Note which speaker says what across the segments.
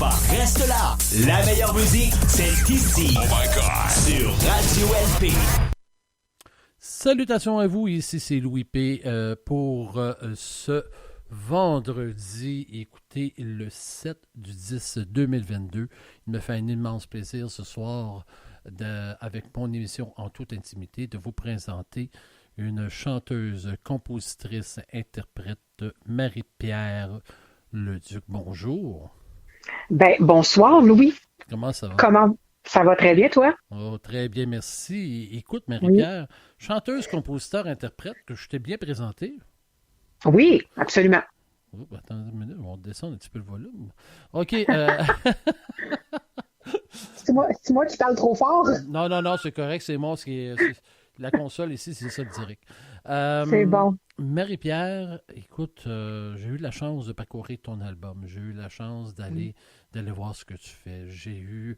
Speaker 1: pas, reste là. La meilleure musique, c'est ici. Oh my God. Sur Radio LP.
Speaker 2: Salutations à vous, ici c'est Louis P. Pour ce vendredi, écoutez, le 7 du 10 2022. Il me fait un immense plaisir ce soir, avec mon émission En toute intimité, de vous présenter une chanteuse, compositrice, interprète, Marie-Pierre Leduc. Bonjour.
Speaker 3: Ben, bonsoir, Louis.
Speaker 2: Comment ça va?
Speaker 3: Comment ça va très bien, toi?
Speaker 2: Oh, très bien, merci. Écoute, Marie-Pierre, chanteuse, compositeur, interprète, que je t'ai bien présenté.
Speaker 3: Oui, absolument.
Speaker 2: Oh, attends une minute, on descend un petit peu le volume. OK.
Speaker 3: C'est moi qui parle trop fort?
Speaker 2: Non, c'est correct, c'est moi. La console ici, c'est ça le direct.
Speaker 3: C'est bon.
Speaker 2: Marie-Pierre, écoute, j'ai eu la chance de parcourir ton album. J'ai eu la chance d'aller voir ce que tu fais. J'ai eu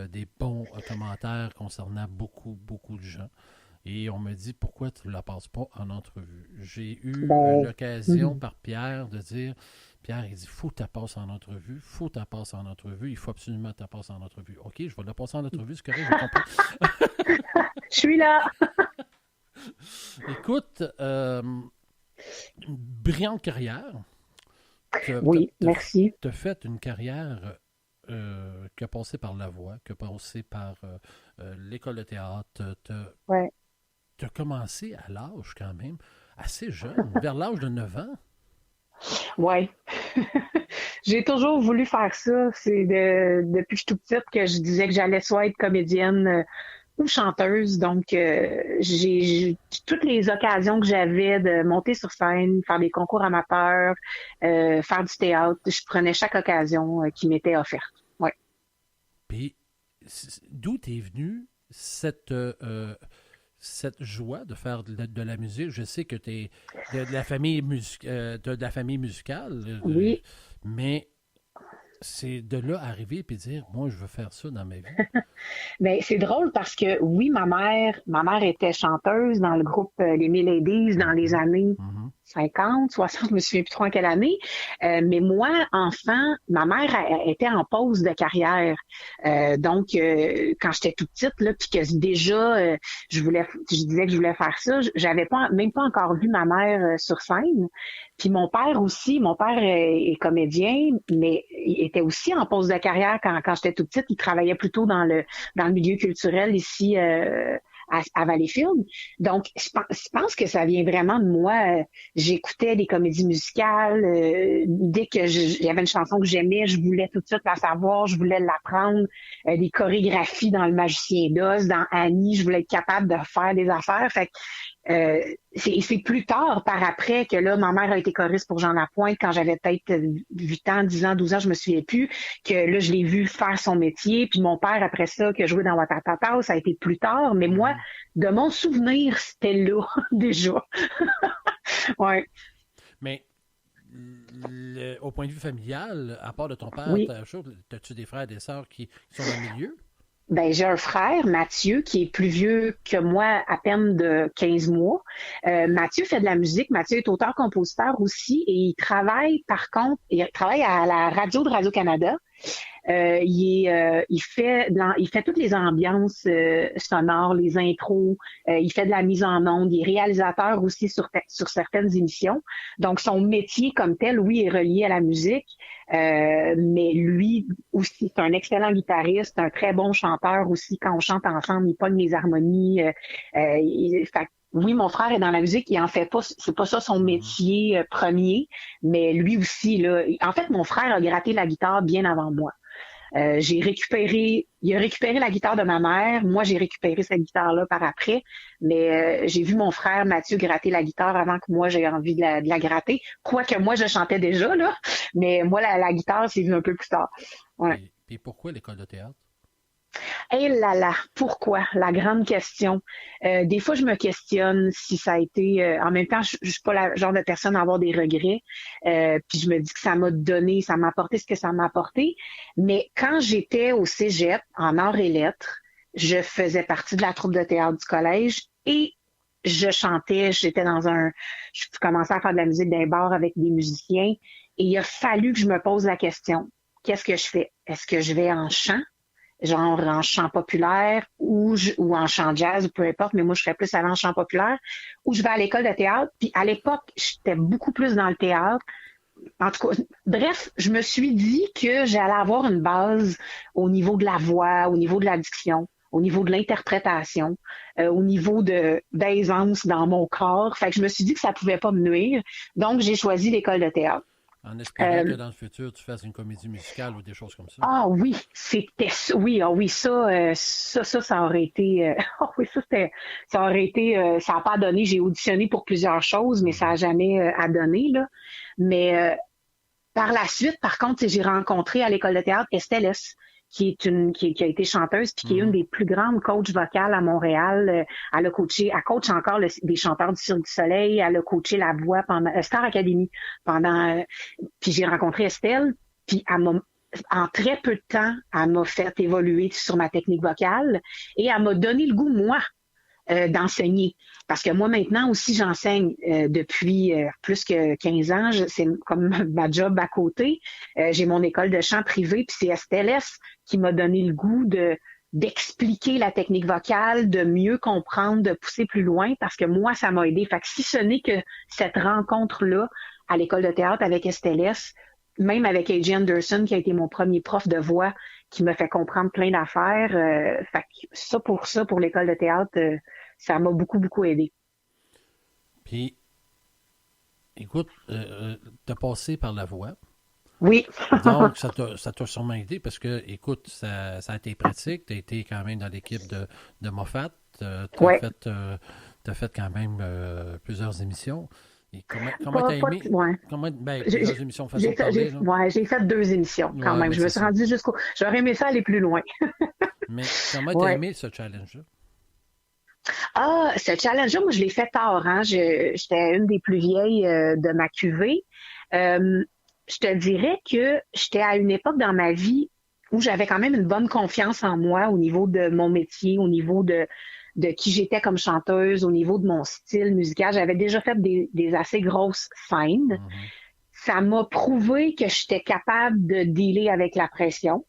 Speaker 2: des bons commentaires concernant beaucoup, beaucoup de gens. Et on me dit, pourquoi tu ne la passes pas en entrevue? J'ai eu l'occasion par Pierre de dire, Pierre, il dit, faut que tu la passes en entrevue, il faut absolument que tu la passes en entrevue. OK, je vais la passer en entrevue, c'est correct, j'ai compris.
Speaker 3: Je suis là.
Speaker 2: Écoute, une brillante carrière.
Speaker 3: Oui, merci.
Speaker 2: Tu as fait une carrière qui a passé par la voix, qui a passé par l'école de théâtre. Tu as commencé à l'âge quand même assez jeune, vers l'âge de 9 ans.
Speaker 3: Oui. J'ai toujours voulu faire ça. C'est depuis que je suis toute petite que je disais que j'allais soit être comédienne ou chanteuse. Donc, j'ai toutes les occasions que j'avais de monter sur scène, faire des concours amateurs, faire du théâtre. Je prenais chaque occasion qui m'était offerte. Ouais.
Speaker 2: Puis, d'où t'es venue cette joie de faire de la musique? Je sais que tu es de la famille musicale,
Speaker 3: oui.
Speaker 2: Mais c'est de là arriver et dire, moi, je veux faire ça dans ma vie.
Speaker 3: Ben, c'est drôle parce que, oui, ma mère était chanteuse dans le groupe Les Mille Ladies dans les années 50, 60, je me souviens plus trop en quelle année. Mais moi, enfant, ma mère était en pause de carrière. Donc, quand j'étais toute petite, là, puis que déjà, je disais que je voulais faire ça, j'avais même pas encore vu ma mère sur scène. Puis mon père est comédien, mais il était aussi en pause de carrière quand j'étais toute petite. Il travaillait plutôt dans le milieu culturel ici à Valleyfield. Donc, je pense que ça vient vraiment de moi. J'écoutais des comédies musicales. Dès que j'avais une chanson que j'aimais, je voulais tout de suite la savoir, je voulais l'apprendre. Des chorégraphies dans Le Magicien d'Oz, dans Annie, je voulais être capable de faire des affaires. Fait que c'est plus tard, par après, que là, ma mère a été choriste pour Jean Lapointe quand j'avais peut-être 8 ans, 10 ans, 12 ans, je me souviens plus, que là, je l'ai vu faire son métier. Puis mon père, après ça, qui a joué dans Watatata, ça a été plus tard. Mais moi, de mon souvenir, c'était là, déjà. Ouais.
Speaker 2: Mais au point de vue familial, à part de ton père, as-tu des frères et des sœurs qui sont dans le milieu?
Speaker 3: Ben, j'ai un frère, Mathieu, qui est plus vieux que moi, à peine de 15 mois. Mathieu fait de la musique. Mathieu est auteur-compositeur aussi et il travaille à la radio de Radio-Canada. Il fait toutes les ambiances sonores, les intros. Il fait de la mise en onde. Il est réalisateur aussi sur certaines émissions. Donc, son métier comme tel, oui, est relié à la musique. Mais lui aussi, c'est un excellent guitariste, un très bon chanteur aussi. Quand on chante ensemble, il pogne les harmonies. Oui, mon frère est dans la musique, il en fait pas, c'est pas ça son métier premier, mais lui aussi, là. En fait, mon frère a gratté la guitare bien avant moi. Il a récupéré la guitare de ma mère. Moi, j'ai récupéré cette guitare-là par après. Mais j'ai vu mon frère Mathieu gratter la guitare avant que moi, j'ai envie de la gratter. Quoique moi, je chantais déjà, là. Mais moi, la guitare, c'est vu un peu plus tard. Ouais.
Speaker 2: Et pourquoi l'école de théâtre?
Speaker 3: Eh là là, pourquoi? La grande question. Des fois, je me questionne si ça a été... en même temps, je suis pas la genre de personne à avoir des regrets. Puis je me dis que ça m'a apporté ce que ça m'a apporté. Mais quand j'étais au cégep, en arts et lettres, je faisais partie de la troupe de théâtre du collège et je chantais. Je commençais à faire de la musique d'un bar avec des musiciens. Et il a fallu que je me pose la question. qu'est-ce que je fais? Est-ce que je vais en chant, genre en chant populaire ou en chant jazz, ou peu importe, mais moi, je serais plus allée en chant populaire, ou je vais à l'école de théâtre. Puis à l'époque, j'étais beaucoup plus dans le théâtre. En tout cas, bref, je me suis dit que j'allais avoir une base au niveau de la voix, au niveau de la diction, au niveau de l'interprétation, au niveau d'aisance dans mon corps. Fait que je me suis dit que ça pouvait pas me nuire. Donc, j'ai choisi l'école de théâtre.
Speaker 2: En espérant que dans le futur, tu fasses une comédie musicale ou des choses comme ça.
Speaker 3: Ah oui, ça aurait été, ça aurait été, ça n'a pas donné. J'ai auditionné pour plusieurs choses, mais ça n'a jamais à donner là. Mais par la suite, par contre, j'ai rencontré à l'école de théâtre Estelle S, qui a été chanteuse puis qui est une des plus grandes coachs vocales à Montréal. Elle coach encore des chanteurs du Cirque du Soleil. Elle a coaché la voix pendant Star Academy pendant. Puis j'ai rencontré Estelle, puis en très peu de temps, elle m'a fait évoluer sur ma technique vocale et elle m'a donné le goût, moi, d'enseigner. Parce que moi, maintenant aussi, j'enseigne depuis plus que 15 ans. C'est comme ma job à côté. J'ai mon école de chant privée, puis c'est STLS qui m'a donné le goût d'expliquer la technique vocale, de mieux comprendre, de pousser plus loin, parce que moi, ça m'a aidé. Fait que si ce n'est que cette rencontre-là à l'école de théâtre avec STLS, même avec A.J. Anderson, qui a été mon premier prof de voix, qui m'a fait comprendre plein d'affaires. Fait que pour l'école de théâtre, ça m'a beaucoup, beaucoup aidé.
Speaker 2: Puis, écoute, t'as passé par la voix.
Speaker 3: Oui.
Speaker 2: Donc, ça t'a sûrement aidé parce que, écoute, ça a été pratique. Tu as été quand même dans l'équipe de Moffat. Tu as fait quand même plusieurs émissions. Et comment t'as aimé? Plusieurs émissions façon de parler.
Speaker 3: J'ai fait 2 émissions quand même. Je me suis rendue jusqu'au... J'aurais aimé ça aller plus loin.
Speaker 2: Mais comment t'as aimé ce challenge-là?
Speaker 3: Ah, ce challenge-là, moi, je l'ai fait tard. Hein? J'étais une des plus vieilles de ma cuvée. Je te dirais que j'étais à une époque dans ma vie où j'avais quand même une bonne confiance en moi au niveau de mon métier, au niveau de qui j'étais comme chanteuse, au niveau de mon style musical. J'avais déjà fait des assez grosses scènes. Mm-hmm. Ça m'a prouvé que j'étais capable de dealer avec la pression.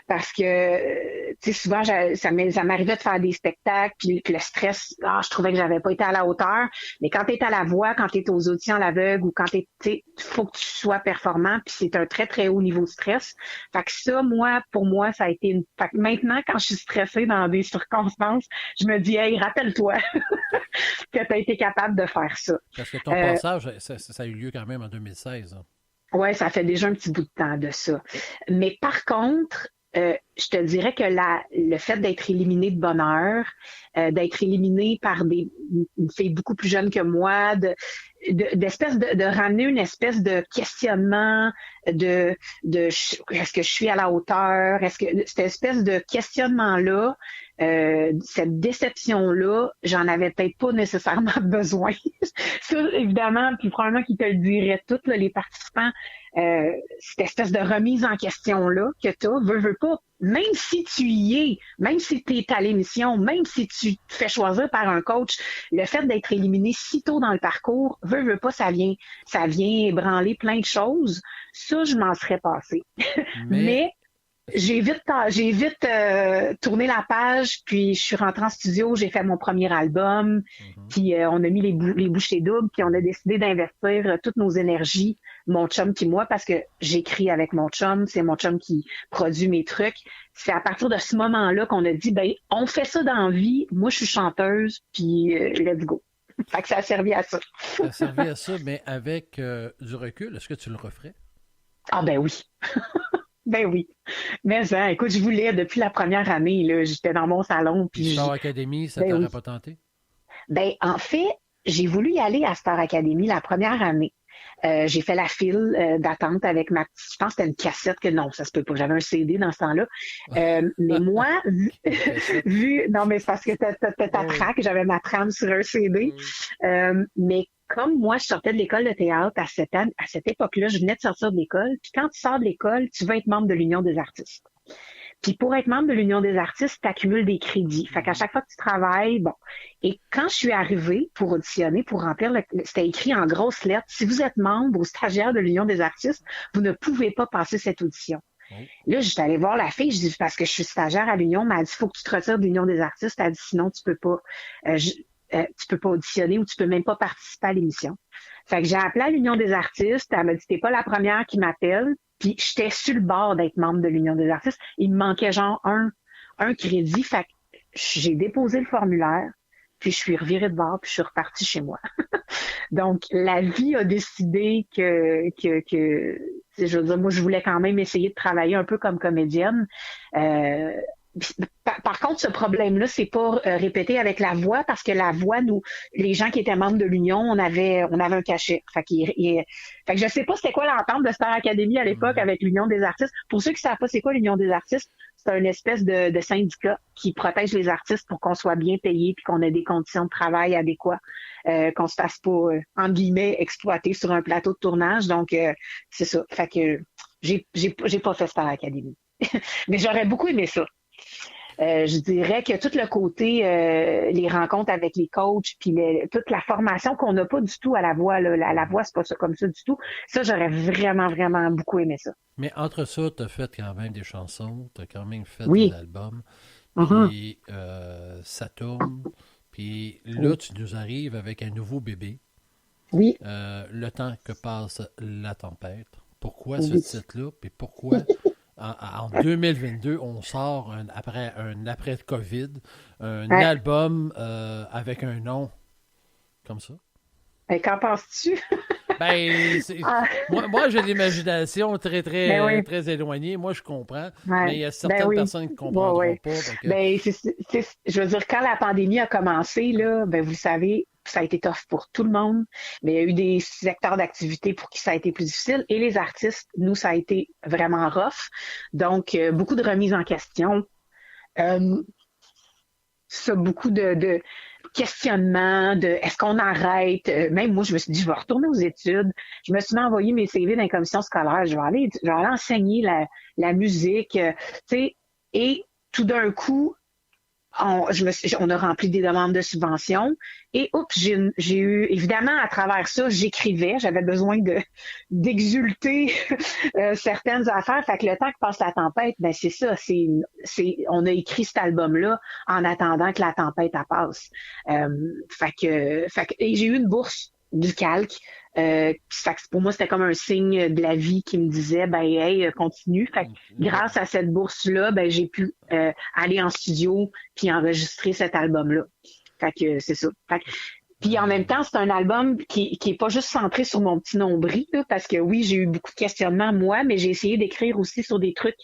Speaker 3: Parce que, tu sais, souvent, ça m'arrivait de faire des spectacles, puis le stress, je trouvais que j'avais pas été à la hauteur. Mais quand tu es à la voix, quand tu es aux auditions à l'aveugle, ou quand tu sais, faut que tu sois performant, puis c'est un très, très haut niveau de stress. Fait que ça, pour moi, ça a été Fait que maintenant, quand je suis stressée dans des circonstances, je me dis, hey, rappelle-toi que tu as été capable de faire ça.
Speaker 2: Parce que ton passage, ça a eu lieu quand même en 2016. Hein.
Speaker 3: Oui, ça fait déjà un petit bout de temps de ça. Mais par contre, je te dirais que le fait d'être éliminé de bonne heure, d'être éliminé par une fille beaucoup plus jeune que moi, de ramener une espèce de questionnement de est-ce que je suis à la hauteur, est-ce que cette espèce de questionnement-là, cette déception-là, j'en avais peut-être pas nécessairement besoin. Ça, évidemment, puis probablement qu'ils te le diraient tous, là, les participants, cette espèce de remise en question-là que tu as, veux pas, même si tu y es, même si tu es à l'émission, même si tu te fais choisir par un coach, le fait d'être éliminé si tôt dans le parcours, veux pas, ça vient ébranler plein de choses. Ça, je m'en serais passé. Mais j'ai vite tourné la page, puis je suis rentrée en studio, j'ai fait mon premier album, puis on a mis les bouchées doubles, puis on a décidé d'investir toutes nos énergies, mon chum puis moi, parce que j'écris avec mon chum, c'est mon chum qui produit mes trucs. C'est à partir de ce moment-là qu'on a dit, on fait ça dans la vie, moi je suis chanteuse, puis let's go. Fait que ça a servi à ça.
Speaker 2: Ça a servi à ça, mais avec du recul, est-ce que tu le referais?
Speaker 3: Ah ben oui. Ben oui. Mais écoute, je voulais depuis la première année, là, j'étais dans mon salon. Puis
Speaker 2: Star Academy, ça t'aurait pas tenté?
Speaker 3: Ben en fait, j'ai voulu y aller à Star Academy la première année. J'ai fait la file d'attente avec je pense que c'était une cassette non, ça se peut pas. J'avais un CD dans ce temps-là. Mais moi, non, mais c'est parce que t'as ta track, j'avais ma trame sur un CD. Mais comme moi, je sortais de l'école de théâtre à cette époque-là, je venais de sortir de l'école. Puis quand tu sors de l'école, tu veux être membre de l'Union des artistes. Puis pour être membre de l'Union des artistes, tu accumules des crédits. Fait qu'à chaque fois que tu travailles, bon. Et quand je suis arrivée pour auditionner, pour remplir c'était écrit en grosses lettres, si vous êtes membre ou stagiaire de l'Union des artistes, vous ne pouvez pas passer cette audition. Là, j'étais allée voir la fille, je dis, parce que je suis stagiaire à l'Union, mais elle dit, il faut que tu te retires de l'Union des artistes. Elle dit, sinon, tu peux pas auditionner ou tu peux même pas participer à l'émission. Fait que j'ai appelé à l'Union des artistes. Elle m'a dit, t'es pas la première qui m'appelle. Puis j'étais sur le bord d'être membre de l'Union des artistes. Il me manquait genre un crédit. Fait que j'ai déposé le formulaire. Puis je suis revirée de bord, puis je suis repartie chez moi. Donc, la vie a décidé que je veux dire, moi, je voulais quand même essayer de travailler un peu comme comédienne. Par contre, ce problème-là, c'est pas répété avec la voix, parce que la voix, nous, les gens qui étaient membres de l'Union, on avait un cachet. Fait que je sais pas c'était quoi l'entente de Star Academy à l'époque avec l'Union des artistes. Pour ceux qui savent pas c'est quoi l'Union des artistes, c'est une espèce de syndicat qui protège les artistes pour qu'on soit bien payé puis qu'on ait des conditions de travail adéquates, qu'on se fasse pas, entre guillemets, exploiter sur un plateau de tournage. Donc, c'est ça. Fait que j'ai pas fait Star Academy. Mais j'aurais beaucoup aimé ça. Je dirais que tout le côté, les rencontres avec les coachs, puis toute la formation qu'on n'a pas du tout à la voix, là, la voix, c'est pas ça comme ça du tout. Ça, j'aurais vraiment, vraiment beaucoup aimé ça.
Speaker 2: Mais entre ça, tu as fait quand même des chansons, tu as quand même fait
Speaker 3: des
Speaker 2: albums,
Speaker 3: puis
Speaker 2: ça tourne, puis là, tu nous arrives avec un nouveau bébé.
Speaker 3: Oui.
Speaker 2: Le temps que passe la tempête. Pourquoi ce titre-là, puis pourquoi... En 2022, on sort après COVID, album avec un nom comme ça.
Speaker 3: Et qu'en penses-tu?
Speaker 2: Moi, j'ai l'imagination très, très, très éloignée. Moi, je comprends. Mais il y a certaines personnes qui ne comprendront pas.
Speaker 3: Je veux dire, quand la pandémie a commencé, là, vous savez, ça a été tough pour tout le monde, mais il y a eu des secteurs d'activité pour qui ça a été plus difficile. Et les artistes, nous, ça a été vraiment rough. Donc, beaucoup de remises en question. Beaucoup de questionnements, de est-ce qu'on arrête? Même moi, je me suis dit, je vais retourner aux études. Je me suis envoyé mes CV dans les commissions scolaires. Je vais aller enseigner la musique. Et tout d'un coup, on a rempli des demandes de subventions et j'ai eu, évidemment, à travers ça, j'écrivais, j'avais besoin d'exulter certaines affaires. Fait que le temps que passe la tempête, c'est ça, on a écrit cet album-là en attendant que la tempête passe. Et j'ai eu une bourse du calque. Pour moi, c'était comme un signe de la vie qui me disait, hey, continue. Fait que grâce à cette bourse-là, j'ai pu aller en studio puis enregistrer cet album-là. Fait que c'est ça. Puis en même temps, c'est un album qui est pas juste centré sur mon petit nombril, là, parce que oui, j'ai eu beaucoup de questionnements moi, mais j'ai essayé d'écrire aussi sur des trucs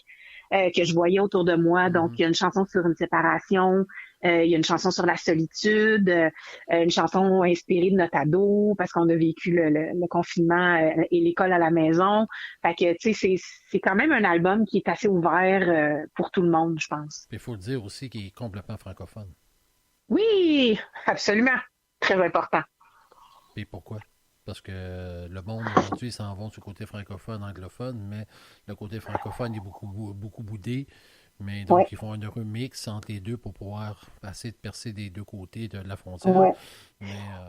Speaker 3: que je voyais autour de moi. Donc, il y a une chanson sur une séparation, il y a une chanson sur la solitude, une chanson inspirée de notre ado, parce qu'on a vécu le confinement et l'école à la maison. Fait que, tu sais, c'est quand même un album qui est assez ouvert pour tout le monde, je pense.
Speaker 2: Il faut le dire aussi qu'il est complètement francophone.
Speaker 3: Oui, absolument. Très important.
Speaker 2: Et pourquoi? Parce que le monde aujourd'hui s'en va sur le côté francophone, anglophone, mais le côté francophone est beaucoup boudé. Mais donc, ils font un heureux mix entre les deux pour pouvoir essayer de percer des deux côtés de la frontière.
Speaker 3: Ouais.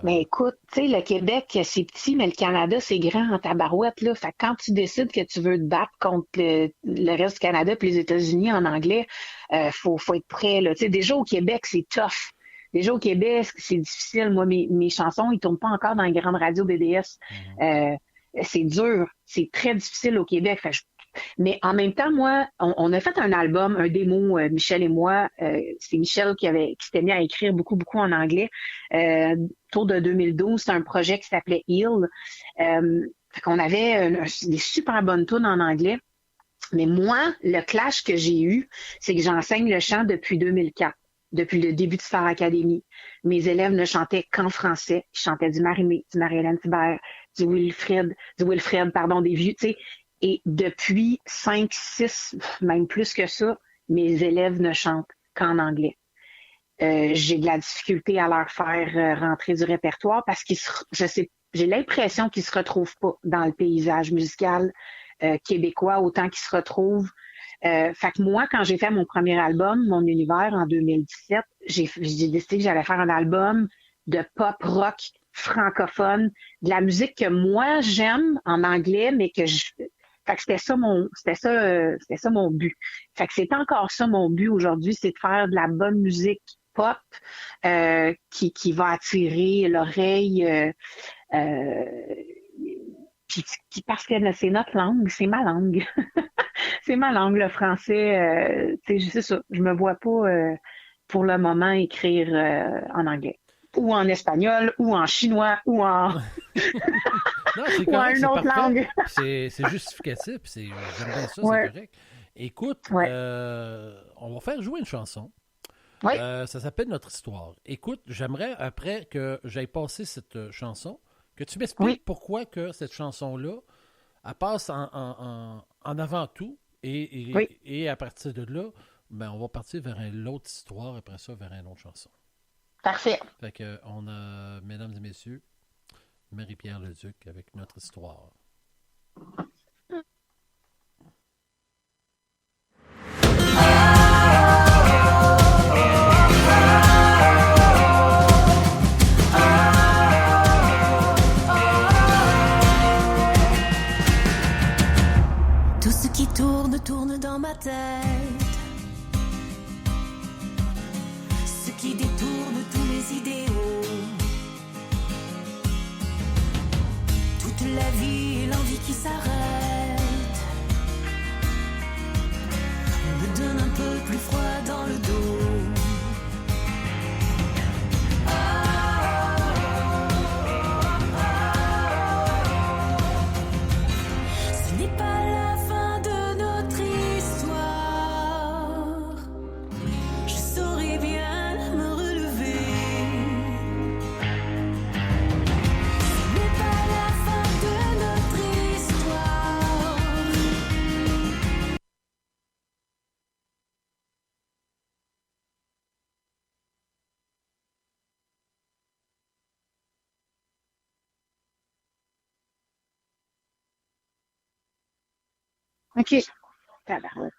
Speaker 3: Mais écoute, tu sais, le Québec, c'est petit, mais le Canada, c'est grand en tabarouette, là. Fait que quand tu décides que tu veux te battre contre le reste du Canada et les États-Unis en anglais, faut être prêt, là. Tu sais, déjà au Québec, c'est tough. Déjà au Québec, c'est difficile. Moi, mes chansons, ils tournent pas encore dans les grandes radios BDS. C'est dur. C'est très difficile au Québec. Mais en même temps, moi, on a fait un album, un démo, Michel et moi. C'est Michel qui s'était mis à écrire beaucoup en anglais. Autour de 2012, c'est un projet qui s'appelait Heal. Fait qu'on avait des super bonnes tunes en anglais. Mais moi, le clash que j'ai eu, c'est que j'enseigne le chant depuis 2004. Depuis le début de Star Academy. Mes élèves ne chantaient qu'en français. Ils chantaient du Marie-Mé, du Marie-Hélène Thibert, du Wilfred, des vieux, tu sais. Et depuis 5, 6, même plus que ça, mes élèves ne chantent qu'en anglais. J'ai de la difficulté à leur faire rentrer du répertoire parce j'ai l'impression qu'ils se retrouvent pas dans le paysage musical québécois autant qu'ils se retrouvent Fait que moi, quand j'ai fait mon premier album, Mon Univers, en 2017, j'ai décidé que j'allais faire un album de pop rock francophone, de la musique que moi j'aime en anglais, mais que je... Fait que c'était ça mon but. Fait que c'est encore ça mon but aujourd'hui, c'est de faire de la bonne musique pop qui va attirer l'oreille puis parce que c'est notre langue, c'est ma langue. C'est ma langue, le français. C'est ça. Je me vois pas pour le moment écrire en anglais. Ou en espagnol, ou en chinois, ou en
Speaker 2: Non, c'est
Speaker 3: ou en
Speaker 2: correct,
Speaker 3: une
Speaker 2: c'est
Speaker 3: autre
Speaker 2: parfait.
Speaker 3: langue.
Speaker 2: C'est justificatif, j'aime bien ça,
Speaker 3: Ouais.
Speaker 2: c'est correct. Écoute,
Speaker 3: Ouais.
Speaker 2: on va faire jouer une chanson.
Speaker 3: Oui.
Speaker 2: Ça s'appelle Notre Histoire. Écoute, j'aimerais, après que j'aille passer cette chanson, que tu m'expliques
Speaker 3: Oui.
Speaker 2: pourquoi que cette chanson-là, elle passe en avant tout,
Speaker 3: Oui.
Speaker 2: et à partir de là, ben, on va partir vers l'autre histoire, après ça, vers une autre chanson.
Speaker 3: Parfait.
Speaker 2: Fait que, on a, mesdames et messieurs, Marie-Pierre Leduc avec Notre Histoire.
Speaker 4: Tout ce qui tourne dans ma tête. Ce qui détourne tous mes idéaux. Toute la vie et l'envie qui s'arrête me donne un peu plus froid dans le dos. Ce n'est pas la fin de notre histoire. Je saurais bien me relever. Ce n'est pas la fin de notre histoire.
Speaker 3: OK. Tabarouette.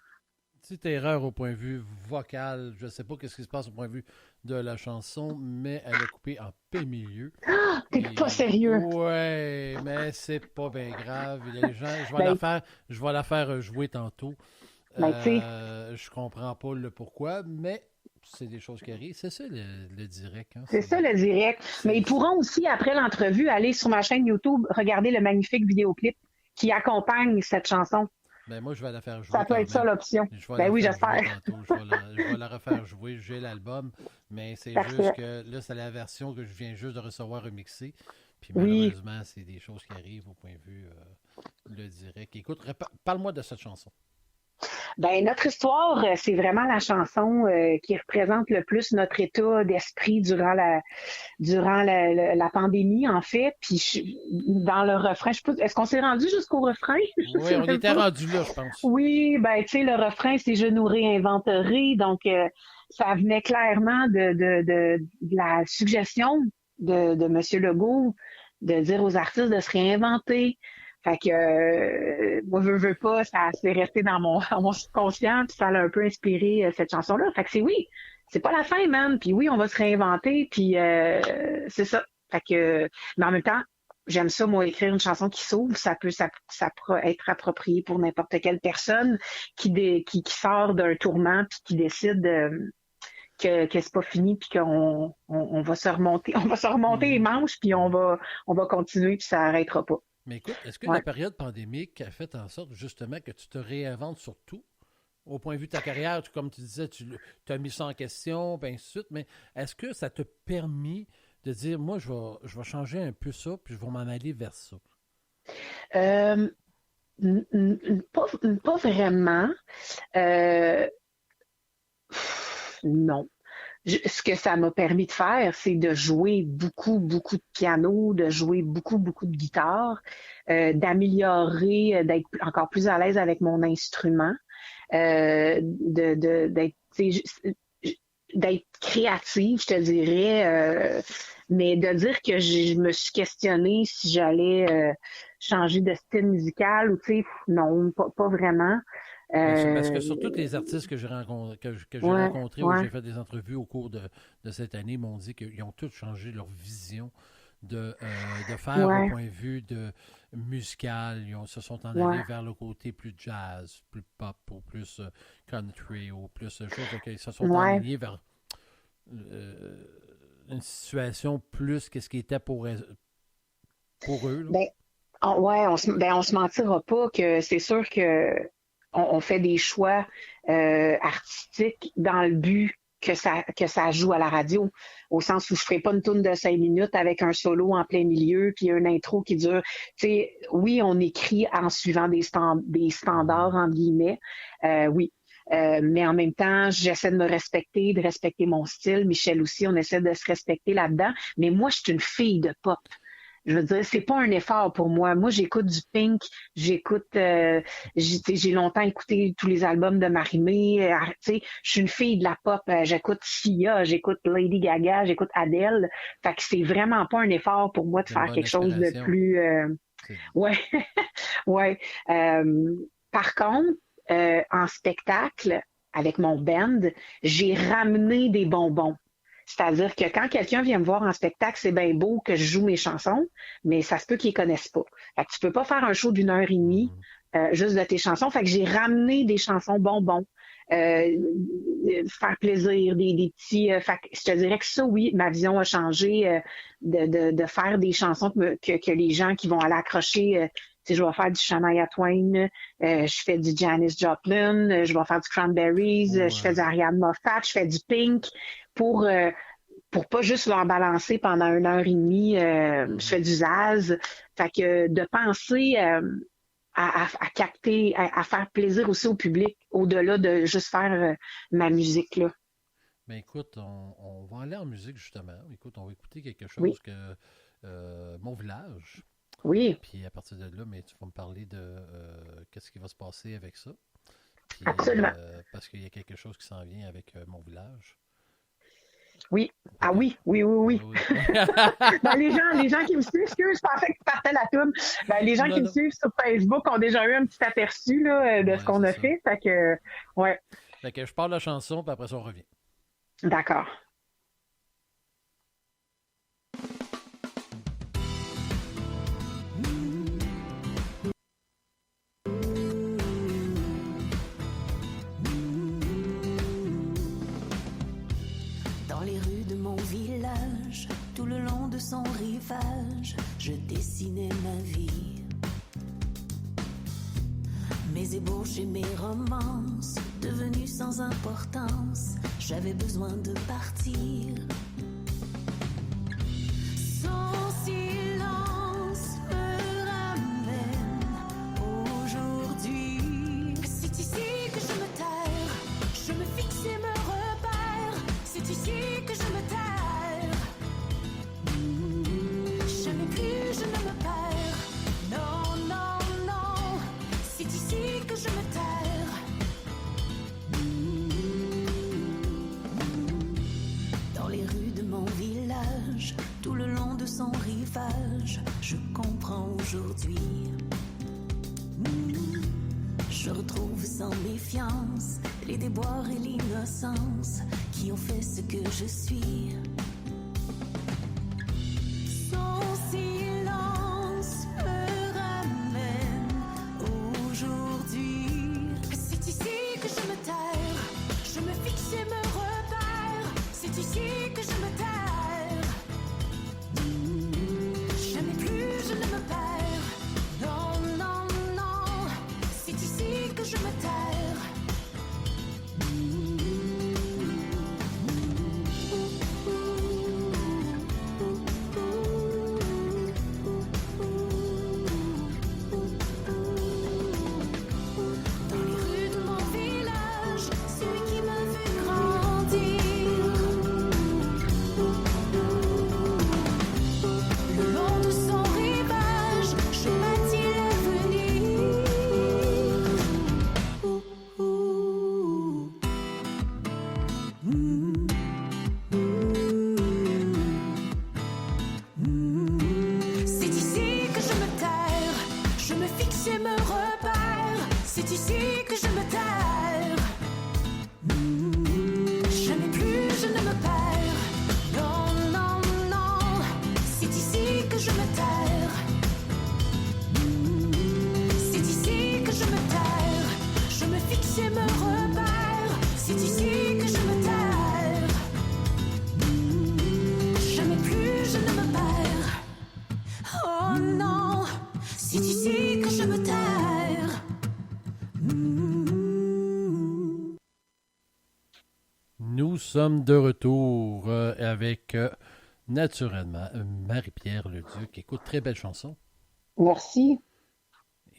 Speaker 2: Petite erreur au point de vue vocal. Je ne sais pas ce qui se passe au point de vue de la chanson, mais elle est coupée en plein milieu.
Speaker 3: T'es pas sérieux.
Speaker 2: Ouais, mais c'est pas bien grave. Les gens, je vais la faire jouer tantôt.
Speaker 3: Ben, tu sais.
Speaker 2: Je comprends pas le pourquoi, mais c'est des choses qui arrivent. C'est ça le direct. Hein?
Speaker 3: C'est ça le direct. Mais ils pourront aussi, après l'entrevue, aller sur ma chaîne YouTube, regarder le magnifique vidéoclip qui accompagne cette chanson.
Speaker 2: Ben moi, je vais la faire jouer.
Speaker 3: Ça peut être ça l'option. Ben oui, j'espère.
Speaker 2: Je vais la refaire jouer. J'ai l'album, mais c'est
Speaker 3: Parfait.
Speaker 2: juste que là, c'est la version que je viens juste de recevoir remixée. Puis
Speaker 3: Oui.
Speaker 2: malheureusement, c'est des choses qui arrivent au point de vue le direct. Écoute, parle-moi de cette chanson.
Speaker 3: Ben, notre histoire, c'est vraiment la chanson qui représente le plus notre état d'esprit durant la pandémie, en fait. Puis dans le refrain, je sais pas, est-ce qu'on s'est rendu jusqu'au refrain?
Speaker 2: Oui, on était rendu là, je pense.
Speaker 3: Oui, ben, tu sais, le refrain, c'est Je nous réinventerai. Donc, ça venait clairement de la suggestion de M. Legault de dire aux artistes de se réinventer. Fait que moi, veux pas, ça s'est resté dans mon subconscient, puis ça a un peu inspiré cette chanson-là. Fait que c'est pas la fin, man. Puis oui, on va se réinventer, puis c'est ça. Fait que, mais en même temps, j'aime ça, moi, écrire une chanson qui s'ouvre. Ça peut être approprié pour n'importe quelle personne qui sort d'un tourment puis qui décide que c'est pas fini puis qu'on va se remonter les manches puis on va continuer puis ça arrêtera pas.
Speaker 2: Mais écoute, est-ce que
Speaker 3: Ouais.
Speaker 2: la période pandémique a fait en sorte justement que tu te réinventes sur tout? Au point de vue de ta carrière, comme tu disais, tu as mis ça en question, bien ainsi de suite, mais est-ce que ça t'a permis de dire, moi, je vais changer un peu ça, puis je vais m'en aller vers ça?
Speaker 3: Pas vraiment. Non. Ce que ça m'a permis de faire, c'est de jouer beaucoup, beaucoup de piano, de jouer beaucoup, beaucoup de guitare, d'améliorer, d'être encore plus à l'aise avec mon instrument, d'être, tu sais, d'être créative, je te dirais, mais de dire que je me suis questionnée si j'allais changer de style musical ou tu sais, non, pas vraiment.
Speaker 2: Parce que sur tous les artistes que j'ai rencontrés ou
Speaker 3: ouais.
Speaker 2: j'ai fait des entrevues au cours de cette année m'ont dit qu'ils ont tous changé leur vision de faire
Speaker 3: Ouais.
Speaker 2: au point de vue musical. Ils se sont en
Speaker 3: Ouais.
Speaker 2: allés vers le côté plus jazz, plus pop ou plus country ou plus chose. Donc, ils se sont
Speaker 3: Ouais.
Speaker 2: alignés vers une situation plus que ce qui était pour eux. Là.
Speaker 3: Ben, on se mentira pas que c'est sûr que on fait des choix artistiques dans le but que ça joue à la radio, au sens où je ferai pas une tourne de 5 minutes avec un solo en plein milieu puis une intro qui dure. Tu sais, oui, on écrit en suivant des standards entre guillemets, oui. Mais en même temps, j'essaie de respecter mon style. Michel aussi, on essaie de se respecter là-dedans. Mais moi, je suis une fille de pop. Je veux dire, c'est pas un effort pour moi. Moi, j'écoute du Pink, j'ai longtemps écouté tous les albums de Marie-Mé. Je suis une fille de la pop. J'écoute Sia, j'écoute Lady Gaga, j'écoute Adele. Fait que c'est vraiment pas un effort pour moi de
Speaker 2: C'est une
Speaker 3: faire
Speaker 2: bonne
Speaker 3: quelque chose de
Speaker 2: inspiration.
Speaker 3: plus.
Speaker 2: C'est-
Speaker 3: Ouais, ouais. Par contre, en spectacle, avec mon band, j'ai ramené des bonbons. C'est-à-dire que quand quelqu'un vient me voir en spectacle, c'est bien beau que je joue mes chansons, mais ça se peut qu'ils ne connaissent pas. Fait que tu peux pas faire un show d'1 heure et demie juste de tes chansons. Fait que j'ai ramené des chansons bonbons, faire plaisir, des petits... fait que je te dirais que ça, oui, ma vision a changé de faire des chansons que les gens qui vont aller accrocher... Tu sais, je vais faire du Shania Twain, je fais du Janis Joplin, je vais faire du Cranberries,
Speaker 2: Ouais.
Speaker 3: je fais du Ariane Moffat, je fais du Pink pour pas juste leur balancer pendant 1 heure et demie. Je fais du Zaz. Fait que de penser à capter, à faire plaisir aussi au public, au-delà de juste faire ma musique, là.
Speaker 2: Ben écoute, on va aller en musique justement. Écoute, on va écouter quelque chose
Speaker 3: Oui.
Speaker 2: que Mon Village.
Speaker 3: Oui,
Speaker 2: Puis à partir de là, mais tu vas me parler de qu'est-ce qui va se passer avec ça. Puis,
Speaker 3: absolument.
Speaker 2: parce qu'il y a quelque chose qui s'en vient avec Mon Village.
Speaker 3: Oui. Ah oui.
Speaker 2: Oui.
Speaker 3: Ben, les gens qui me suivent, je pensais que tu partais la toune. Ben, les gens
Speaker 2: Non,
Speaker 3: qui me
Speaker 2: non.
Speaker 3: suivent sur Facebook ont déjà eu un petit aperçu là, de
Speaker 2: Ouais,
Speaker 3: ce qu'on
Speaker 2: c'est
Speaker 3: a
Speaker 2: ça.
Speaker 3: fait. Fait que, ouais,
Speaker 2: Fait que je parle de la chanson, puis après ça, on revient.
Speaker 3: d'accord.
Speaker 4: Dans les rues de mon village, tout le long de son rivage, je dessinais ma vie. Mes ébauches et mes romances, devenues sans importance, j'avais besoin de partir. Son silence me ramène aujourd'hui. C'est ici que je me terre, je me fixe et me repère. C'est ici que je me terre. Jamais plus je ne me perds. Non, non, non. C'est ici que je me terre. Dans les rues de mon village, tout le long de son rivage, je comprends aujourd'hui. Je retrouve sans méfiance les déboires et l'innocence qui ont fait ce que je suis. Son silence me ramène aujourd'hui. C'est ici que je me terre, je me fixe et me repère. C'est ici que je me terre. Jamais plus je ne me perds. Non, non, non. C'est ici que je me terre. Dans les rues de mon village, celui qui m'a vu grandir. Le long de son rivage, je bâtis l'avenir. C'est ici que je me terre, je me fixe et me repère. C'est ici que je me terre. succès me repère. C'est ici que je me terre. Jamais plus je ne me perds. Oh non, c'est ici que je me terre.
Speaker 2: Nous sommes de retour avec, naturellement, Marie-Pierre Leduc. Écoute, très belle chanson.
Speaker 3: Merci.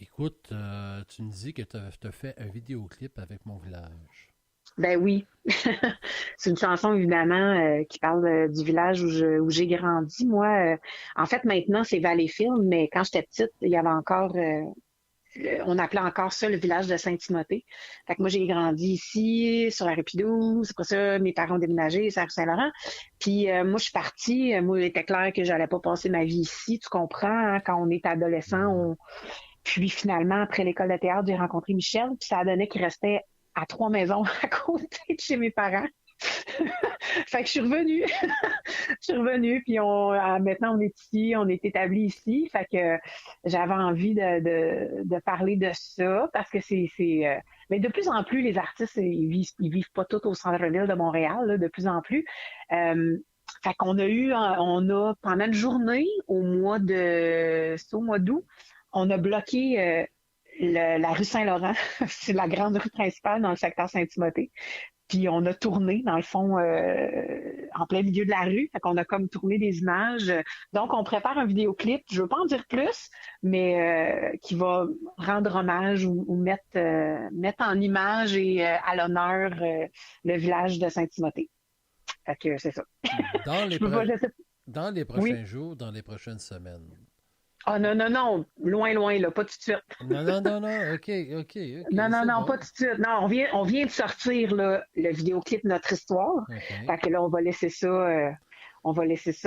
Speaker 2: Écoute, tu me dis que tu as fait un vidéoclip avec Mon Village.
Speaker 3: Ben oui. C'est une chanson, évidemment, qui parle du village où j'ai grandi. Moi, en fait, maintenant, c'est Valleyfield, mais quand j'étais petite, il y avait encore... on appelait encore ça le village de Saint-Timothée. Fait que moi, j'ai grandi ici, sur la rue Pidou. C'est pour ça que mes parents ont déménagé, c'est à Rue-Saint-Laurent. Puis moi, je suis partie. Moi, il était clair que j'allais pas passer ma vie ici. Tu comprends, hein, quand on est adolescent, Puis finalement, après l'école de théâtre, j'ai rencontré Michel, puis ça a donné qu'il restait à 3 maisons à côté de chez mes parents. Fait que je suis revenue. Puis maintenant on est ici, on est établi ici. Fait que j'avais envie de parler de ça parce que mais de plus en plus, les artistes, ils vivent pas tous au centre-ville de Montréal, là, de plus en plus. Fait qu'on a pendant une journée au mois d'août, on a bloqué la rue Saint-Laurent. C'est la grande rue principale dans le secteur Saint-Timothée. Puis on a tourné, dans le fond, en plein milieu de la rue. Fait qu'on a comme tourné des images. Donc, on prépare un vidéoclip, je veux pas en dire plus, mais qui va rendre hommage ou mettre en image et à l'honneur le village de Saint-Timothée. Fait que c'est ça.
Speaker 2: Dans les prochains jours, dans les prochaines semaines.
Speaker 3: Ah non, loin, là, pas tout de suite.
Speaker 2: Non, ok.
Speaker 3: Non, pas tout de suite. Non, on vient de sortir là, le vidéoclip Notre Histoire.
Speaker 2: Okay.
Speaker 3: Fait que là, on va laisser ça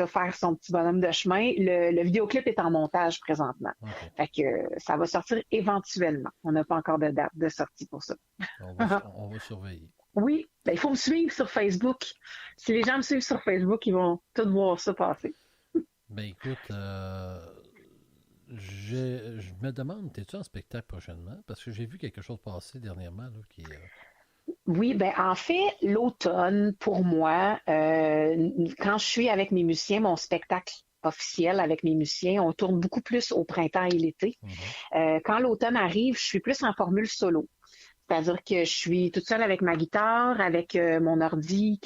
Speaker 3: faire son petit bonhomme de chemin. Le vidéoclip est en montage présentement.
Speaker 2: Okay.
Speaker 3: Fait que ça va sortir éventuellement. On n'a pas encore de date de sortie pour ça.
Speaker 2: On va surveiller.
Speaker 3: Oui, ben, il faut me suivre sur Facebook. Si les gens me suivent sur Facebook, ils vont tous voir ça passer.
Speaker 2: Ben écoute, je me demande, es-tu en spectacle prochainement? Parce que j'ai vu quelque chose passer dernièrement là, qui
Speaker 3: Oui, ben en fait, l'automne, pour moi, quand je suis avec mes musiciens, mon spectacle officiel avec mes musiciens, on tourne beaucoup plus au printemps et l'été.
Speaker 2: Mm-hmm.
Speaker 3: Quand l'automne arrive, je suis plus en formule solo. C'est-à-dire que je suis toute seule avec ma guitare, avec mon ordi,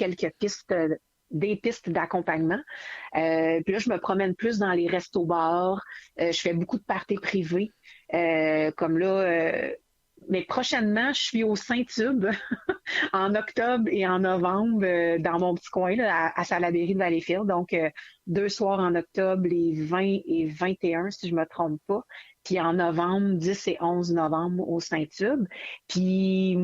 Speaker 3: des pistes d'accompagnement. Puis là, je me promène plus dans les restos-bars. Je fais beaucoup de parties privées. Comme là, mais prochainement, je suis au Saint-Tube en octobre et en novembre dans mon petit coin là, à Salaberry de Valleyfield. Donc, 2 soirs en octobre, les 20 et 21, si je me trompe pas. Puis en novembre, 10 et 11 novembre au Saint-Tube. Puis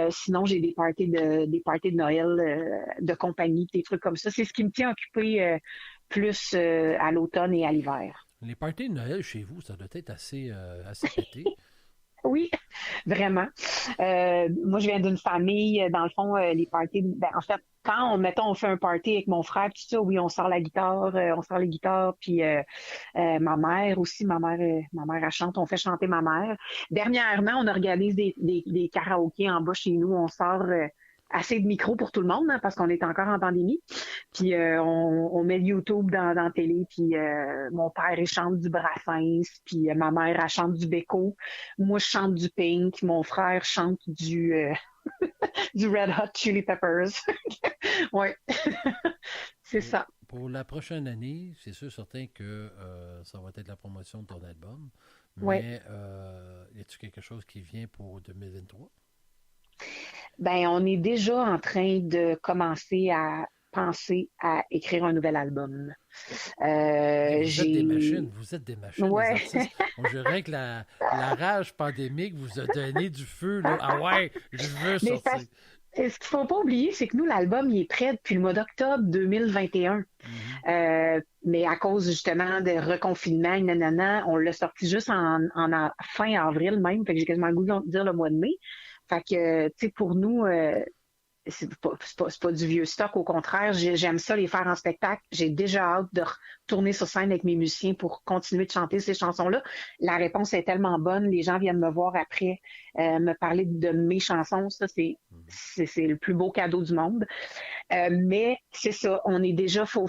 Speaker 3: sinon, j'ai des parties de Noël, de compagnie, des trucs comme ça. C'est ce qui me tient occupé plus à l'automne et à l'hiver.
Speaker 2: Les parties de Noël chez vous, ça doit être assez pété.
Speaker 3: Oui, vraiment. Moi, je viens d'une famille, dans le fond, les parties, en fait, quand on fait un party avec mon frère, tout ça, oui, on sort les guitares, puis ma mère aussi, ma mère, elle chante, on fait chanter ma mère. Dernièrement, on organise des karaokés en bas chez nous, on sort assez de micros pour tout le monde, hein, parce qu'on est encore en pandémie. Puis on met YouTube dans la télé, puis mon père, il chante du Brassens, puis ma mère, elle chante du Beko. Moi, je chante du Pink. Mon frère chante du Red Hot Chili Peppers. Ouais, c'est ça.
Speaker 2: Pour la prochaine année, c'est sûr certain que ça va être la promotion de ton album. Mais
Speaker 3: Ouais.
Speaker 2: Y a-t-il quelque chose qui vient pour 2023?
Speaker 3: Ben, on est déjà en train de commencer à penser à écrire un nouvel album.
Speaker 2: Vous êtes des machines,
Speaker 3: Ouais.
Speaker 2: les artistes. On dirait que la rage pandémique vous a donné du feu. Là. Ah ouais, je veux sortir.
Speaker 3: Ce qu'il ne faut pas oublier, c'est que nous, l'album, il est prêt depuis le mois d'octobre 2021. Mais à cause justement de reconfinement, on l'a sorti juste en fin avril même. Fait que j'ai quasiment le goût de dire le mois de mai. Fait que, tu sais, pour nous, c'est pas du vieux stock, au contraire, j'aime ça les faire en spectacle. J'ai déjà hâte de retourner sur scène avec mes musiciens pour continuer de chanter ces chansons-là. La réponse est tellement bonne, les gens viennent me voir après, me parler de mes chansons, ça c'est le plus beau cadeau du monde. Mais c'est ça, on est déjà, faut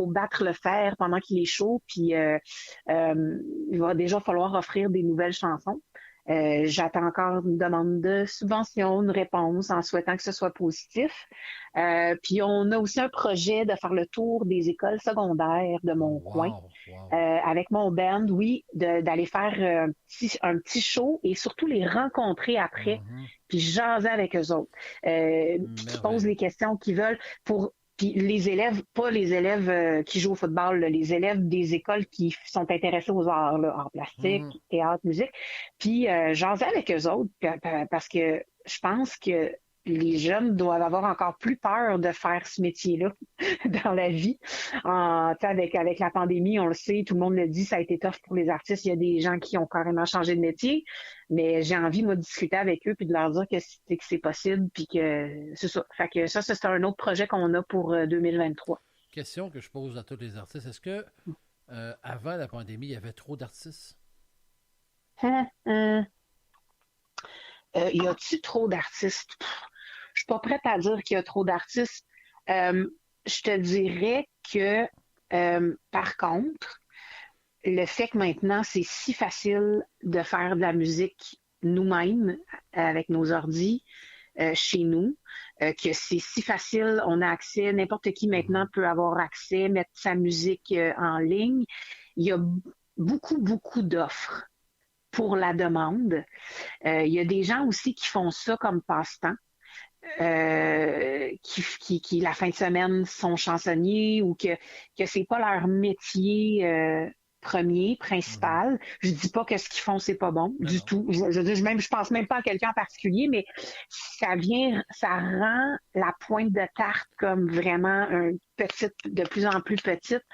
Speaker 3: battre le fer pendant qu'il est chaud, puis il va déjà falloir offrir des nouvelles chansons. J'attends encore une demande de subvention, une réponse en souhaitant que ce soit positif. Puis on a aussi un projet de faire le tour des écoles secondaires de mon coin avec mon band, oui, d'aller faire un petit show et surtout les rencontrer après, puis jaser avec eux autres, puis qui posent les questions qu'ils veulent pour. Puis les élèves, pas les élèves qui jouent au football, là, les élèves des écoles qui sont intéressés aux arts, là, arts plastiques, théâtre, musique, puis jaser avec eux autres, parce que je pense que les jeunes doivent avoir encore plus peur de faire ce métier-là dans la vie. Avec la pandémie, on le sait, tout le monde le dit, ça a été tough pour les artistes. Il y a des gens qui ont carrément changé de métier, mais j'ai envie, moi, de discuter avec eux puis de leur dire que c'est possible puis que c'est ça. Fait que ça, c'est un autre projet qu'on a pour 2023.
Speaker 2: Question que je pose à tous les artistes. Est-ce que avant la pandémie, il y avait trop d'artistes?
Speaker 3: Y a-t-il trop d'artistes? Je suis pas prête à dire qu'il y a trop d'artistes. Je te dirais que, par contre, le fait que maintenant, c'est si facile de faire de la musique nous-mêmes, avec nos ordis, chez nous, que c'est si facile, on a accès, n'importe qui maintenant peut avoir accès, mettre sa musique en ligne. Il y a beaucoup, beaucoup d'offres pour la demande. Il y a des gens aussi qui font ça comme passe-temps. Qui la fin de semaine sont chansonniers ou que c'est pas leur métier premier, principal. Je dis pas que ce qu'ils font c'est pas bon du tout. Je pense même pas à quelqu'un en particulier, mais ça rend la pointe de tarte comme vraiment de plus en plus petite.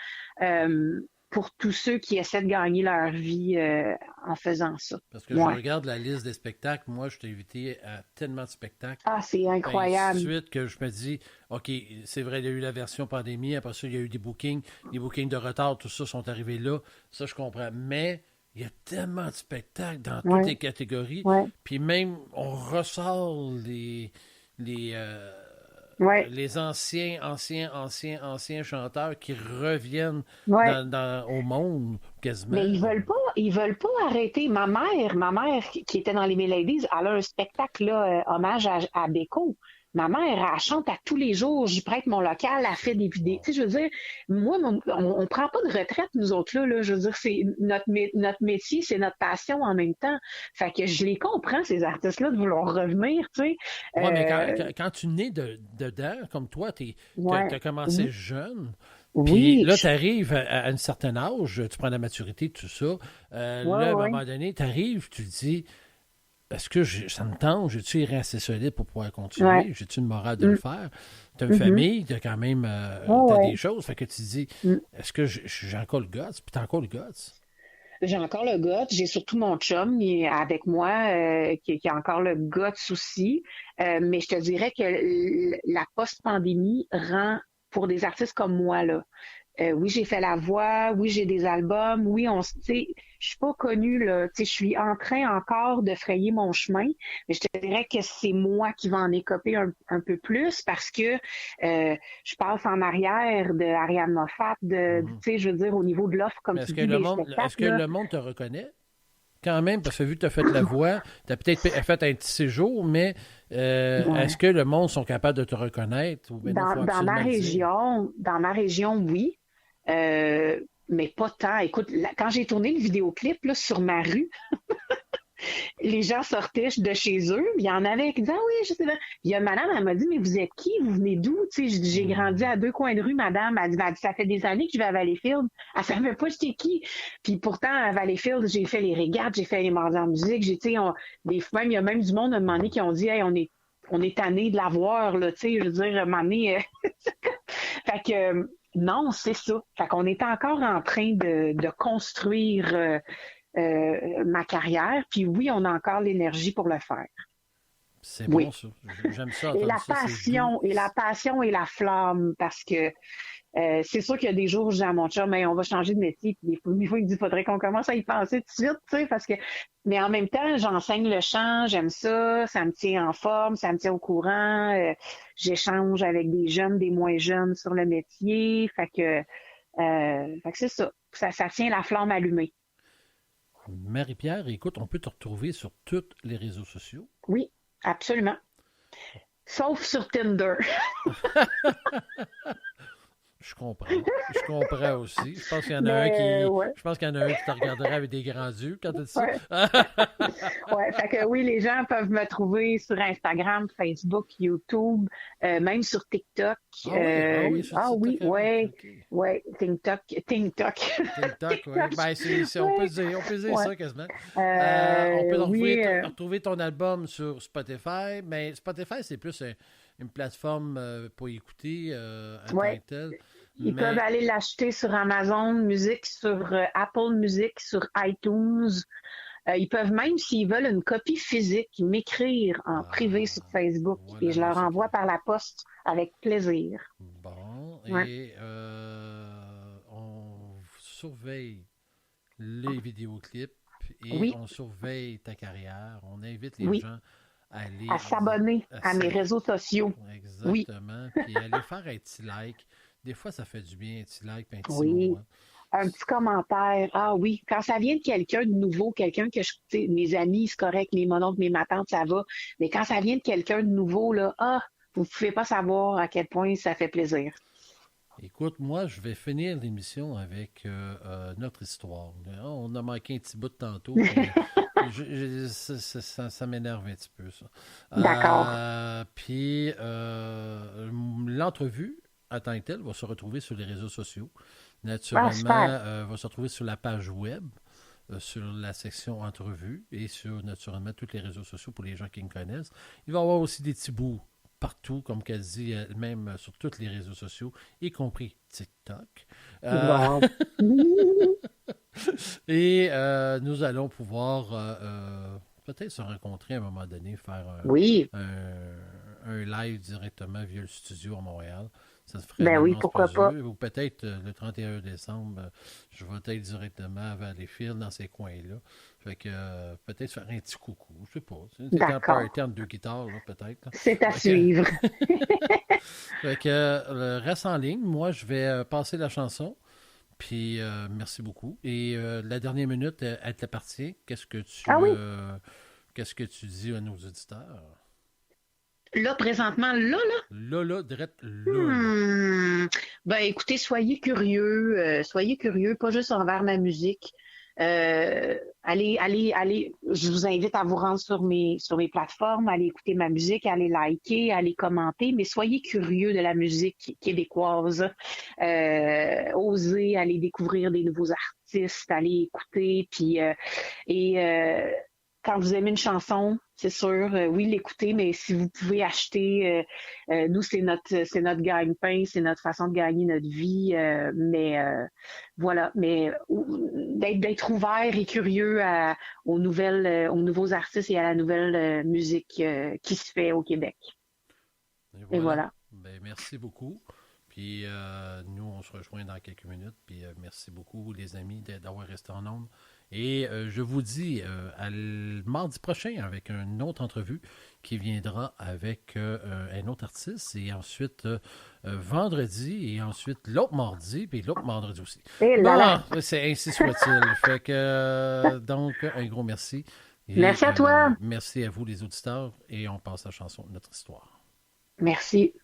Speaker 3: Pour tous ceux qui essaient de gagner leur vie en faisant ça.
Speaker 2: Parce que je regarde la liste des spectacles, moi, je t'ai invité à tellement de spectacles.
Speaker 3: Ah, c'est incroyable.
Speaker 2: Tout de suite que je me dis, OK, c'est vrai, il y a eu la version pandémie, après ça, il y a eu des bookings de retard, tout ça sont arrivés là, ça, je comprends. Mais il y a tellement de spectacles dans toutes les catégories, puis même, on ressort les anciens chanteurs qui reviennent au monde quasiment.
Speaker 3: Mais ils veulent pas arrêter. Ma mère qui était dans les Mélodies, elle a un spectacle là, hommage à Beko. Ma mère, elle chante à tous les jours, j'y prête mon local, elle fait des vidéos. Tu sais, je veux dire, moi, on prend pas de retraite, nous autres là. Je veux dire, c'est notre métier, c'est notre passion en même temps. Fait que je les comprends, ces artistes-là, de vouloir revenir, tu sais.
Speaker 2: Oui, mais quand tu nais dedans, comme toi, t'as commencé jeune. Puis là, tu arrives à un certain âge, tu prends la maturité, tout ça. Là, à un moment donné, tu arrives, tu te dis, est-ce que ça me tente? J'ai-tu iré assez solide pour pouvoir continuer? J'ai-tu une morale de le faire? Tu as une famille, tu as quand même t'as des choses. Fait que tu te dis, est-ce que j'ai encore le guts? Puis tu as encore le guts?
Speaker 3: J'ai encore le guts. J'ai surtout mon chum avec moi qui a encore le guts aussi. Mais je te dirais que la post-pandémie rend, pour des artistes comme moi, là, oui, j'ai fait la voix, oui, j'ai des albums, oui, je suis pas connue, là, je suis en train encore de frayer mon chemin, mais je te dirais que c'est moi qui vais en écoper un peu plus parce que je passe en arrière de Ariane Moffat, je veux dire, au niveau de l'offre, comme tu dis, des spectacles.
Speaker 2: Est-ce que le monde te reconnaît? Quand même, parce que vu que tu as fait la voix, tu as peut-être fait un petit séjour, mais est-ce que le monde sont capables de te reconnaître?
Speaker 3: Dans ma région, oui. Mais pas tant. Écoute, quand j'ai tourné le vidéoclip là, sur ma rue, les gens sortaient de chez eux. Il y en avait qui disaient, ah oui, je sais pas. Il y a madame, elle m'a dit, mais vous êtes qui? Vous venez d'où? J'ai grandi à 2 coins de rue, madame. Elle dit, ça fait des années que je vais à Valleyfield. Elle savait pas j'étais qui. Puis pourtant, à Valleyfield, j'ai fait les régates, j'ai fait les mardis en musique. Il y a même du monde à un moment donné qui ont dit, hey, on est tanné de la voir, là, tu sais, je veux dire, à un moment donné. Fait que, non, c'est ça. Fait qu'on est encore en train de construire ma carrière. Puis oui, on a encore l'énergie pour le faire.
Speaker 2: C'est bon, ça. J'aime ça.
Speaker 3: Et la passion, et la flamme, parce que c'est sûr qu'il y a des jours où je dis à mon chum, mais on va changer de métier, puis des fois, il me dit, faudrait qu'on commence à y penser tout de suite, tu sais, parce que, mais en même temps, j'enseigne le chant, j'aime ça, ça me tient en forme, ça me tient au courant, j'échange avec des jeunes, des moins jeunes sur le métier, fait que c'est ça, ça tient la flamme allumée.
Speaker 2: Marie-Pierre, écoute, on peut te retrouver sur tous les réseaux sociaux.
Speaker 3: Oui, absolument. Sauf sur Tinder.
Speaker 2: Je comprends aussi. Je pense qu'il y en a un qui te regarderait avec des grands yeux quand tu dis ça.
Speaker 3: Ouais, fait que oui, les gens peuvent me trouver sur Instagram, Facebook, YouTube, même sur TikTok.
Speaker 2: Oui,
Speaker 3: TikTok.
Speaker 2: TikTok, oui. Ben, on peut dire ça quasiment. On peut retrouver ton album sur Spotify, mais Spotify, c'est plus une plateforme pour écouter en tant que tel.
Speaker 3: Ils peuvent aller l'acheter sur Amazon Music, sur Apple Music, sur iTunes. Ils peuvent même, s'ils veulent une copie physique, m'écrire en privé sur Facebook et je leur envoie par la poste avec plaisir.
Speaker 2: Bon, et on surveille les vidéoclips et on surveille ta carrière. On invite les gens à
Speaker 3: s'abonner à mes réseaux sociaux.
Speaker 2: Exactement. Puis aller faire un petit like. Des fois, ça fait du bien, un petit like, un petit mot.
Speaker 3: Un petit commentaire. Ah oui, quand ça vient de quelqu'un de nouveau, quelqu'un que mes amis, c'est correct, mes mononcles, mes matantes, ça va. Mais quand ça vient de quelqu'un de nouveau, là, vous ne pouvez pas savoir à quel point ça fait plaisir.
Speaker 2: Écoute, moi, je vais finir l'émission avec notre histoire. On a manqué un petit bout de tantôt. Ça m'énerve un petit peu, ça.
Speaker 3: D'accord.
Speaker 2: Puis, l'entrevue, en tant que telle, va se retrouver sur les réseaux sociaux. Naturellement, va se retrouver sur la page web, sur la section entrevue et sur, naturellement, tous les réseaux sociaux pour les gens qui me connaissent. Il va y avoir aussi des petits bouts partout, comme qu'elle dit, même sur tous les réseaux sociaux, y compris TikTok.
Speaker 3: Wow.
Speaker 2: Et nous allons pouvoir peut-être se rencontrer à un moment donné, faire un live directement via le studio à Montréal. Ça se ferait
Speaker 3: pourquoi pas.
Speaker 2: Ou peut-être le 31 décembre, je vais être directement vers les fils dans ces coins-là. Fait que peut-être faire un petit coucou, je sais pas. C'est un party entre deux guitares, là, peut-être. Là.
Speaker 3: C'est à suivre.
Speaker 2: Fait que reste en ligne. Moi, je vais passer la chanson. Puis merci beaucoup. Et la dernière minute, elle t'appartient. Qu'est-ce que tu dis à nos auditeurs?
Speaker 3: Là, présentement, là?
Speaker 2: Direct là.
Speaker 3: Ben, écoutez, soyez curieux, pas juste envers ma musique. Allez, je vous invite à vous rendre sur mes plateformes, allez écouter ma musique, allez liker, allez commenter, mais soyez curieux de la musique québécoise. Osez aller découvrir des nouveaux artistes, allez écouter, puis quand vous aimez une chanson, c'est sûr, oui, l'écouter, mais si vous pouvez acheter, nous, c'est notre gagne-pain, c'est notre façon de gagner notre vie, voilà, mais d'être ouvert et curieux aux nouveaux artistes et à la nouvelle musique qui se fait au Québec. Et voilà.
Speaker 2: Ben, merci beaucoup. Puis nous, on se rejoint dans quelques minutes. Puis merci beaucoup, les amis, d'avoir resté en ondes. Et je vous dis à mardi prochain avec une autre entrevue qui viendra avec un autre artiste. Et ensuite, vendredi, et ensuite l'autre mardi, puis l'autre vendredi aussi. C'est ainsi soit-il. Fait que, donc, un gros merci. Et,
Speaker 3: merci à toi.
Speaker 2: Merci à vous, les auditeurs. Et on passe à la chanson de notre histoire.
Speaker 3: Merci.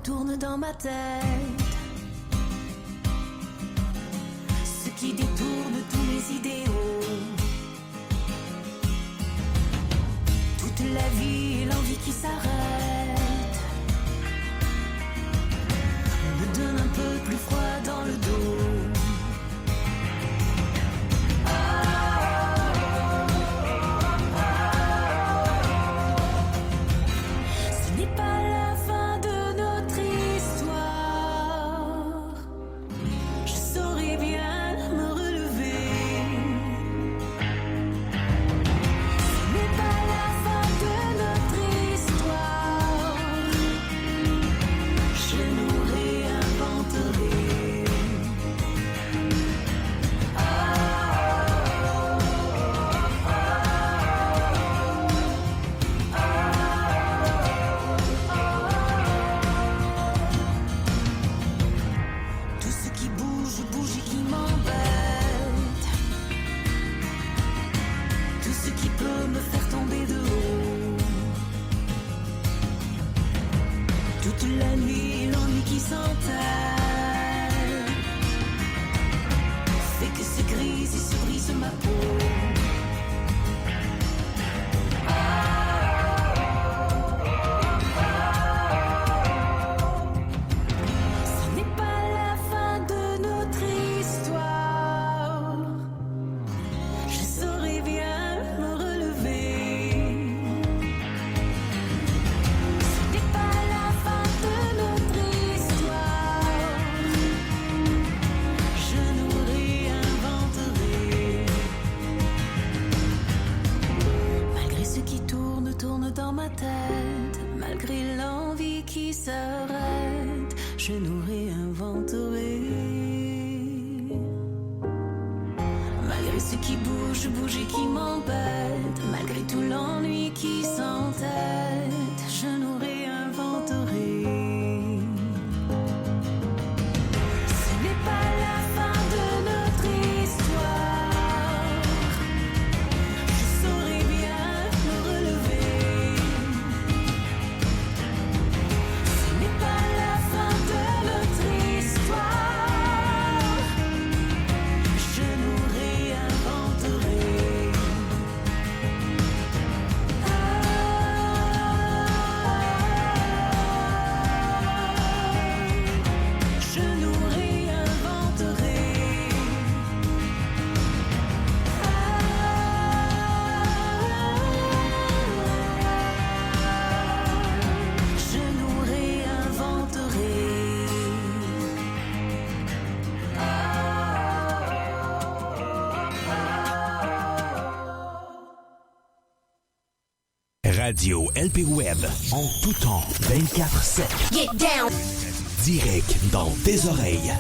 Speaker 4: Tourne dans ma tête, ce qui détourne tous mes idéaux, toute la vie et l'envie qui s'arrête, me donne un peu plus froid dans le dos. s'arrête, je nous réinventerai. Malgré ce qui bouge et qui m'embête, malgré tout l'ennui qui s'entête, je nous réinventerai. Ce n'est pas la fin de notre histoire, je saurai bien me relever. Ce n'est pas la fin de notre histoire, je nous réinventerai. Je nous réinventerai. Je nous réinventerai.
Speaker 1: Radio LP Web, en tout temps, 24/7.
Speaker 4: Get down.
Speaker 1: Direct dans tes oreilles.